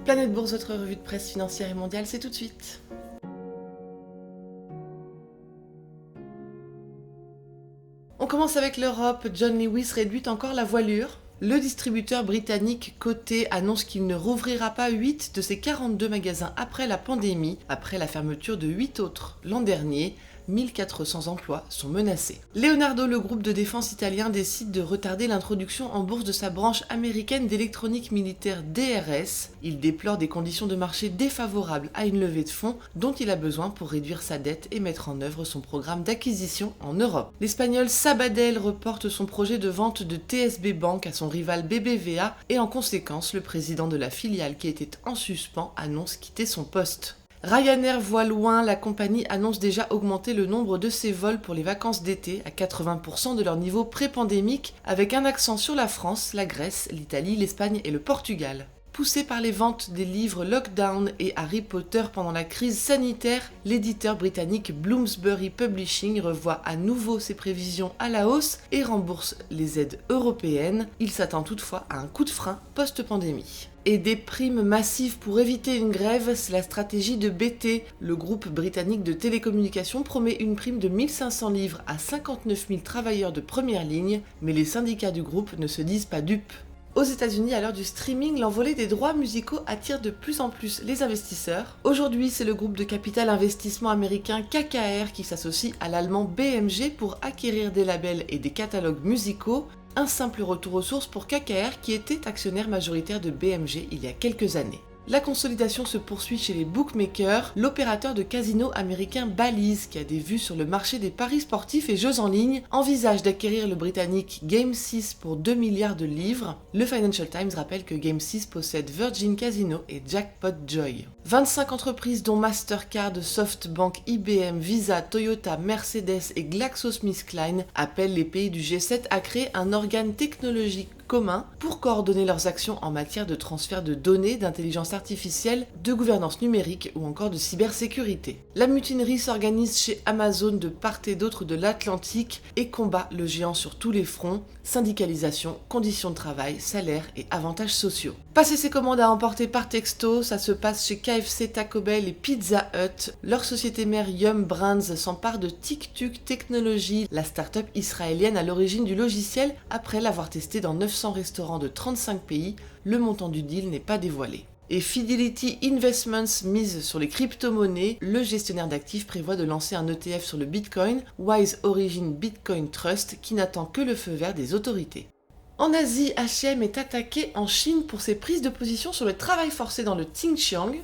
Planète Bourse, votre revue de presse financière et mondiale, c'est tout de suite. On commence avec l'Europe. John Lewis réduit encore la voilure. Le distributeur britannique coté annonce qu'il ne rouvrira pas 8 de ses 42 magasins après la pandémie, après la fermeture de 8 autres l'an dernier. 1400 emplois sont menacés. Leonardo, le groupe de défense italien, décide de retarder l'introduction en bourse de sa branche américaine d'électronique militaire DRS. Il déplore des conditions de marché défavorables à une levée de fonds dont il a besoin pour réduire sa dette et mettre en œuvre son programme d'acquisition en Europe. L'Espagnol Sabadell reporte son projet de vente de TSB Bank à son rival BBVA et en conséquence, le président de la filiale qui était en suspens annonce quitter son poste. Ryanair voit loin, la compagnie annonce déjà augmenter le nombre de ses vols pour les vacances d'été à 80% de leur niveau pré-pandémique, avec un accent sur la France, la Grèce, l'Italie, l'Espagne et le Portugal. Poussé par les ventes des livres Lockdown et Harry Potter pendant la crise sanitaire, l'éditeur britannique Bloomsbury Publishing revoit à nouveau ses prévisions à la hausse et rembourse les aides européennes. Il s'attend toutefois à un coup de frein post-pandémie. Et des primes massives pour éviter une grève, c'est la stratégie de BT. Le groupe britannique de télécommunications promet une prime de 1500 livres à 59 000 travailleurs de première ligne, mais les syndicats du groupe ne se disent pas dupes. Aux États-Unis, à l'heure du streaming, l'envolée des droits musicaux attire de plus en plus les investisseurs. Aujourd'hui, c'est le groupe de capital investissement américain KKR qui s'associe à l'allemand BMG pour acquérir des labels et des catalogues musicaux. Un simple retour aux sources pour KKR qui était actionnaire majoritaire de BMG il y a quelques années. La consolidation se poursuit chez les bookmakers. L'opérateur de casino américain Bally's, qui a des vues sur le marché des paris sportifs et jeux en ligne, envisage d'acquérir le britannique Game6 pour 2 milliards de livres. Le Financial Times rappelle que Game6 possède Virgin Casino et Jackpot Joy. 25 entreprises dont Mastercard, SoftBank, IBM, Visa, Toyota, Mercedes et GlaxoSmithKline appellent les pays du G7 à créer un organe technologique commun pour coordonner leurs actions en matière de transfert de données, d'intelligence artificielle, de gouvernance numérique ou encore de cybersécurité. La mutinerie s'organise chez Amazon de part et d'autre de l'Atlantique et combat le géant sur tous les fronts, syndicalisation, conditions de travail, salaire et avantages sociaux. Passer ses commandes à emporter par texto, ça se passe chez KFC, Taco Bell et Pizza Hut. Leur société mère Yum Brands s'empare de TikTok Technologies, la start-up israélienne à l'origine du logiciel, après l'avoir testé dans 900 restaurants de 35 pays. Le montant du deal n'est pas dévoilé. Et Fidelity Investments mise sur les crypto-monnaies. Le gestionnaire d'actifs prévoit de lancer un ETF sur le Bitcoin, Wise Origin Bitcoin Trust, qui n'attend que le feu vert des autorités. En Asie, H&M est attaqué en Chine pour ses prises de position sur le travail forcé dans le Xinjiang.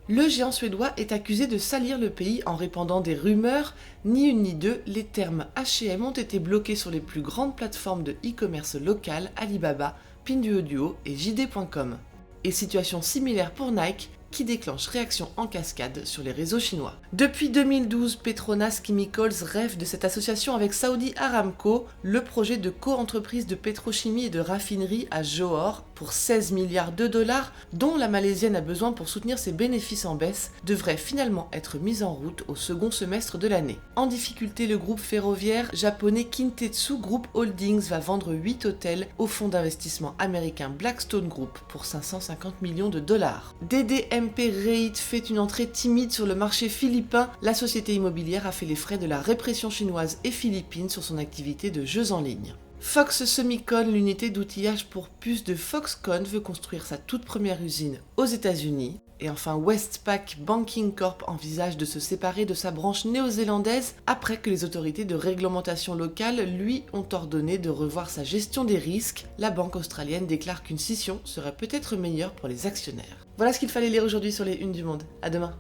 Le géant suédois est accusé de salir le pays en répandant des rumeurs. Ni une ni deux, les termes H&M ont été bloqués sur les plus grandes plateformes de e-commerce locales, Alibaba, Pinduoduo et JD.com. Et situation similaire pour Nike, qui déclenche réaction en cascade sur les réseaux chinois. Depuis 2012, Petronas Chemicals rêve de cette association avec Saudi Aramco, le projet de co-entreprise de pétrochimie et de raffinerie à Johor pour 16 milliards de dollars, dont la Malaisienne a besoin pour soutenir ses bénéfices en baisse, devrait finalement être mise en route au second semestre de l'année. En difficulté, le groupe ferroviaire japonais Kintetsu Group Holdings va vendre 8 hôtels au fonds d'investissement américain Blackstone Group pour 550 millions de dollars. DDMP REIT fait une entrée timide sur le marché philippin. La société immobilière a fait les frais de la répression chinoise et philippine sur son activité de jeux en ligne. Fox Semicon, l'unité d'outillage pour puces de Foxconn, veut construire sa toute première usine aux États-Unis. Et enfin, Westpac Banking Corp envisage de se séparer de sa branche néo-zélandaise après que les autorités de réglementation locale lui ont ordonné de revoir sa gestion des risques. La banque australienne déclare qu'une scission serait peut-être meilleure pour les actionnaires. Voilà ce qu'il fallait lire aujourd'hui sur les unes du Monde. À demain.